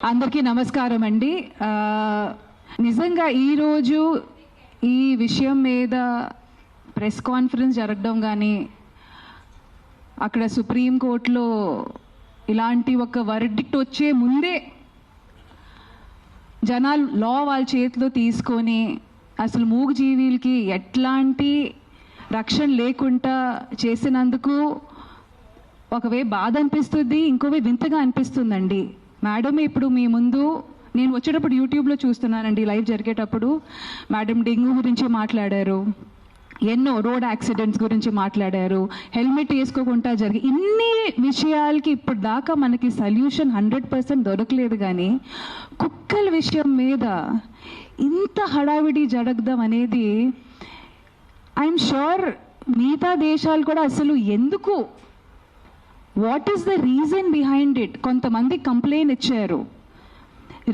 అందరికీ నమస్కారం అండి. నిజంగా ఈరోజు ఈ విషయం మీద ప్రెస్ కాన్ఫరెన్స్ జరగడం కానీ అక్కడ సుప్రీంకోర్టులో ఇలాంటి ఒక వర్డిక్ట్ వచ్చే ముందే జనాలు లా వాళ్ళ చేతిలో తీసుకొని అసలు మూగజీవులకి ఎట్లాంటి రక్షణ లేకుండా చేసినందుకు ఒకవే బాధ అనిపిస్తుంది, ఇంకోవే వింతగా అనిపిస్తుందండి. మేడం ఇప్పుడు మీ ముందు నేను వచ్చేటప్పుడు యూట్యూబ్లో చూస్తున్నానండి, లైవ్ జరిగేటప్పుడు మేడం డెంగ్యూ గురించి మాట్లాడారు, ఎన్నో రోడ్ యాక్సిడెంట్స్ గురించి మాట్లాడారు, హెల్మెట్ వేసుకోకుండా జరిగి ఇన్ని విషయాలకి ఇప్పుడు దాకా మనకి సొల్యూషన్ 100% దొరకలేదు. కానీ కుక్కల విషయం మీద ఇంత హడావిడి జరగడం అనేది ఐఎమ్ షూర్ మిగతా దేశాలు కూడా అసలు ఎందుకు, what is the reason behind it, కొంతమంది కంప్లైంట్ ఇచ్చారు.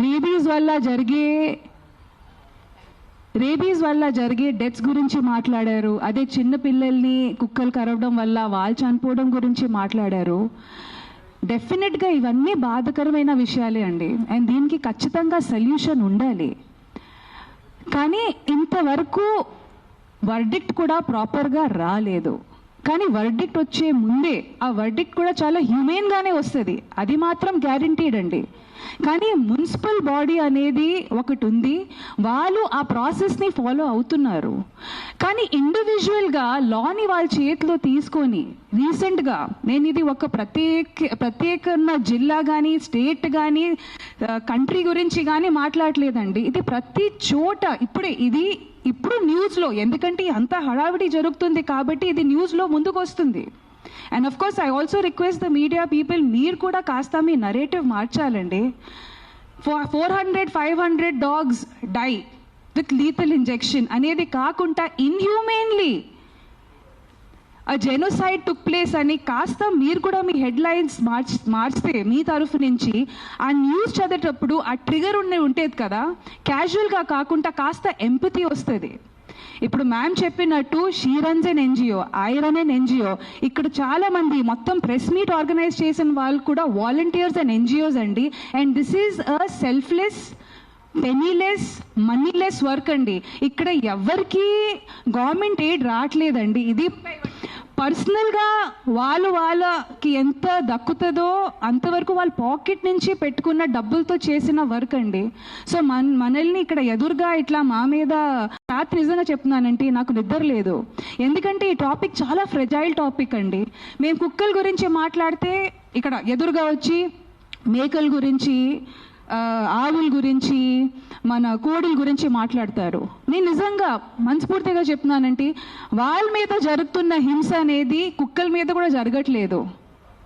రేబీస్ వల్ల జరిగే డెత్స్ గురించి మాట్లాడారు. అదే చిన్న పిల్లల్ని కుక్కలు కరవడం వల్ల వాళ్ళు చనిపోవడం గురించి మాట్లాడారు. డెఫినెట్గా ఇవన్నీ బాధాకరమైన విషయాలే అండి, అండ్ దీనికి ఖచ్చితంగా సొల్యూషన్ ఉండాలి. కానీ ఇంతవరకు వర్డిక్ట్ కూడా ప్రాపర్గా రాలేదు. కానీ వర్డిక్ట్ వచ్చే ముందే ఆ వర్డిక్ట్ కూడా చాలా హ్యూమెన్గానే వస్తుంది, అది మాత్రం గ్యారంటీడ్ అండి. కానీ మున్సిపల్ బాడీ అనేది ఒకటి ఉంది, వాళ్ళు ఆ ప్రాసెస్ని ఫాలో అవుతున్నారు. కానీ ఇండివిజువల్గా లాని వాళ్ళ చేతిలో తీసుకొని రీసెంట్గా నేను ఇది ఒక ప్రత్యేక జిల్లా కానీ స్టేట్ కానీ కంట్రీ గురించి కానీ మాట్లాడలేదండి. ఇది ప్రతి చోట ఇప్పుడు న్యూస్లో, ఎందుకంటే అంత హడావిడి జరుగుతుంది కాబట్టి ఇది న్యూస్లో ముందుకు వస్తుంది. And of course I also request the media people, మీరు కూడా కాస్త మీ నరేటివ్ మార్చాలండి. 400-500 dogs die with lethal injection అనేది కాకుండా ఇన్హ్యూమెన్లీ ఆ జెనోసైడ్ టుక్ ప్లేస్ అని కాస్త మీరు కూడా మీ హెడ్లైన్స్ మార్చితే మీ తరఫు నుంచి ఆ న్యూస్ చదివేటప్పుడు ఆ ట్రిగర్ ఉండేది కదా, క్యాజువల్గా కాకుండా కాస్త ఎంపతి వస్తుంది. ఇప్పుడు మ్యామ్ చెప్పినట్టు she runs an NGO, I run an NGO, ఇక్కడ చాలా మంది మొత్తం ప్రెస్ మీట్ ఆర్గనైజ్ చేసిన వాళ్ళు కూడా వాలంటీర్స్ అండ్ ఎన్జిఓస్ అండి. And this is a selfless, పెనీలెస్, మనీలెస్ work అండి. ఇక్కడ ఎవరికి గవర్నమెంట్ ఎయిడ్ రావట్లేదండి. ఇది పర్సనల్గా వాళ్ళకి ఎంత దక్కుతుందో అంతవరకు వాళ్ళ పాకెట్ నుంచి పెట్టుకున్న డబ్బులతో చేసిన వర్క్ అండి. సో మనల్ని ఇక్కడ ఎదురుగా ఇట్లా మా మీద రాత్రి నిజంగా చెప్తున్నానంటే నాకు నిద్ర లేదు, ఎందుకంటే ఈ టాపిక్ చాలా ఫ్రెజైల్ టాపిక్ అండి. మేము కుక్కల గురించి మాట్లాడితే ఇక్కడ ఎదురుగా వచ్చి మేకల గురించి, ఆవుల గురించి, మన కోడిల గురించి మాట్లాడతారు. నేను నిజంగా మనస్ఫూర్తిగా చెప్తున్నానంటే వాళ్ళ మీద జరుగుతున్న హింస అనేది కుక్కల మీద కూడా జరగట్లేదు.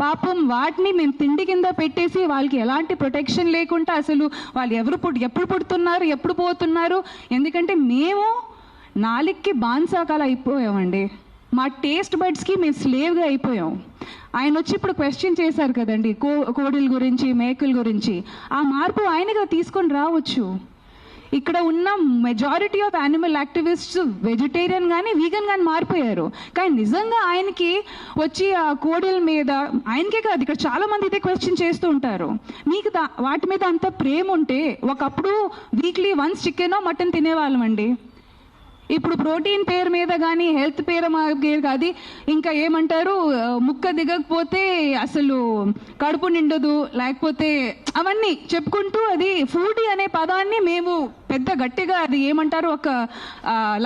పాపం వాటిని మేము తిండి కింద పెట్టేసి వాళ్ళకి ఎలాంటి ప్రొటెక్షన్ లేకుండా అసలు వాళ్ళు ఎప్పుడు పుడుతున్నారు, ఎప్పుడు పోతున్నారు, ఎందుకంటే మేము నాలుగుకి బాన్సాకాలు అయిపోయామండి. మా టేస్ట్ బడ్స్కి మేము స్లేవ్గా అయిపోయాం. ఆయన వచ్చి ఇప్పుడు క్వశ్చన్ చేశారు కదండి కోడిల గురించి, మేకల గురించి. ఆ మార్పు ఆయనగా తీసుకొని రావచ్చు. ఇక్కడ ఉన్న majority of animal activists vegetarian కానీ వీగన్ కానీ మారిపోయారు. కానీ నిజంగా ఆయనకి వచ్చి ఆ కోడిల మీద, ఆయనకే కాదు ఇక్కడ చాలా మంది ఇదే క్వశ్చన్ చేస్తూ ఉంటారు, మీకు వాటి మీద అంత ప్రేమ ఉంటే ఒకప్పుడు వీక్లీ వన్స్ చికెనో మటన్ తినేవాళ్ళం అండి. ఇప్పుడు ప్రోటీన్ పేరు మీద కానీ హెల్త్ పేరు కాదు, ఇంకా ఏమంటారు, ముక్క దిగకపోతే అసలు కడుపు నిండదు, లేకపోతే అవన్నీ చెప్పుకుంటూ అది ఫుడీ అనే పదాన్ని మేము పెద్ద గట్టిగా అది ఏమంటారు ఒక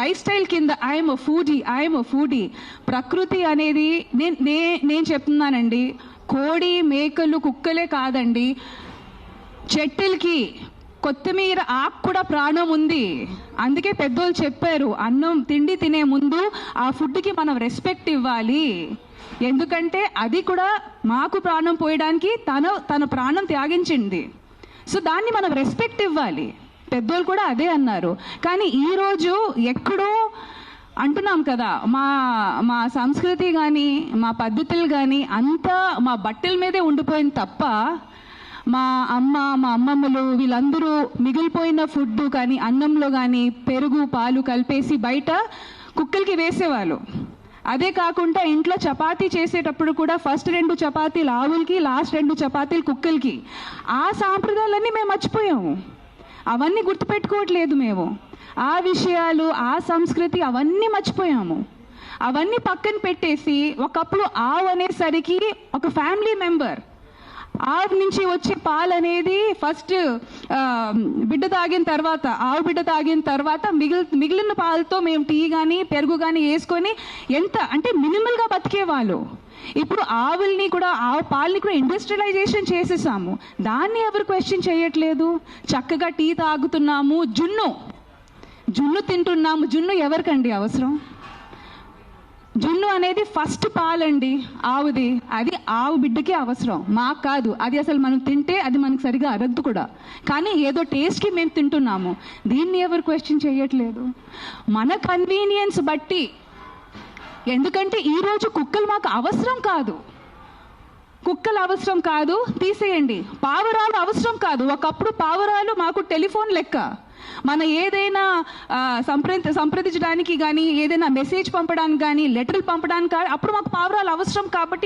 లైఫ్ స్టైల్ కింద ఐఎమ్ అ ఫుడీ. ప్రకృతి అనేది నేను చెప్తున్నానండి, కోడి, మేకలు, కుక్కలే కాదండి, చెట్టులకి కొత్తిమీర ఆకు కూడా ప్రాణం ఉంది. అందుకే పెద్దోళ్ళు చెప్పారు, అన్నం తిండి తినే ముందు ఆ ఫుడ్కి మనం రెస్పెక్ట్ ఇవ్వాలి, ఎందుకంటే అది కూడా మాకు ప్రాణం పోయడానికి తన ప్రాణం త్యాగించింది. సో దాన్ని మనం రెస్పెక్ట్ ఇవ్వాలి, పెద్దోళ్ళు కూడా అదే అన్నారు. కానీ ఈరోజు ఎక్కడో అంటున్నాం కదా, మా సంస్కృతి కానీ మా పద్ధతులు కానీ అంతా మా బట్టల మీదే ఉండిపోయింది తప్ప మా అమ్మమ్మలు వీళ్ళందరూ మిగిలిపోయిన ఫుడ్ కానీ అన్నంలో కానీ పెరుగు, పాలు కలిపేసి బయట కుక్కలకి వేసేవాళ్ళు. అదే కాకుండా ఇంట్లో చపాతీ చేసేటప్పుడు కూడా ఫస్ట్ 2 చపాతీలు ఆవులకి, లాస్ట్ 2 చపాతీలు కుక్కలకి. ఆ సాంప్రదాయాలన్నీ మేము మర్చిపోయాము, అవన్నీ గుర్తుపెట్టుకోవట్లేదు మేము. ఆ విషయాలు, ఆ సంస్కృతి అవన్నీ మర్చిపోయాము. అవన్నీ పక్కన పెట్టేసి ఒకప్పుడు ఆవు అనేసరికి ఒక ఫ్యామిలీ మెంబర్. ఆవు నుంచి వచ్చే పాలు అనేది ఫస్ట్ బిడ్డ తాగిన తర్వాత, ఆవు బిడ్డ తాగిన తర్వాత మిగిలిన పాలతో మేము టీ కానీ పెరుగు కానీ వేసుకొని ఎంత అంటే మినిమల్గా బతికేవాళ్ళు. ఇప్పుడు ఆవుల్ని కూడా, ఆవు పాలని కూడా ఇండస్ట్రియలైజేషన్ చేసేసాము. దాన్ని ఎవరు క్వశ్చన్ చేయట్లేదు. చక్కగా టీ తాగుతున్నాము, జున్ను తింటున్నాము. జున్ను ఎవరికండి అవసరం? జున్ను అనేది ఫస్ట్ పాలండి ఆవుది, అది ఆవు బిడ్డకి అవసరం, మాకు కాదు. అది అసలు మనం తింటే అది మనకు సరిగా అరగదు కూడా, కానీ ఏదో టేస్ట్కి మేము తింటున్నాము. దీన్ని ఎవరు క్వశ్చన్ చేయట్లేదు. మన కన్వీనియన్స్ బట్టి, ఎందుకంటే ఈరోజు కుక్కలు మాకు అవసరం కాదు, కుక్కలు అవసరం కాదు, తీసేయండి. పావురాలు అవసరం కాదు. ఒకప్పుడు పావురాలు మాకు టెలిఫోన్ లెక్క. మన ఏదైనా సంప్రదించడానికి కానీ, ఏదైనా మెసేజ్ పంపడానికి కానీ, లెటర్లు పంపడానికి కానీ అప్పుడు మాకు పావురాలు అవసరం. కాబట్టి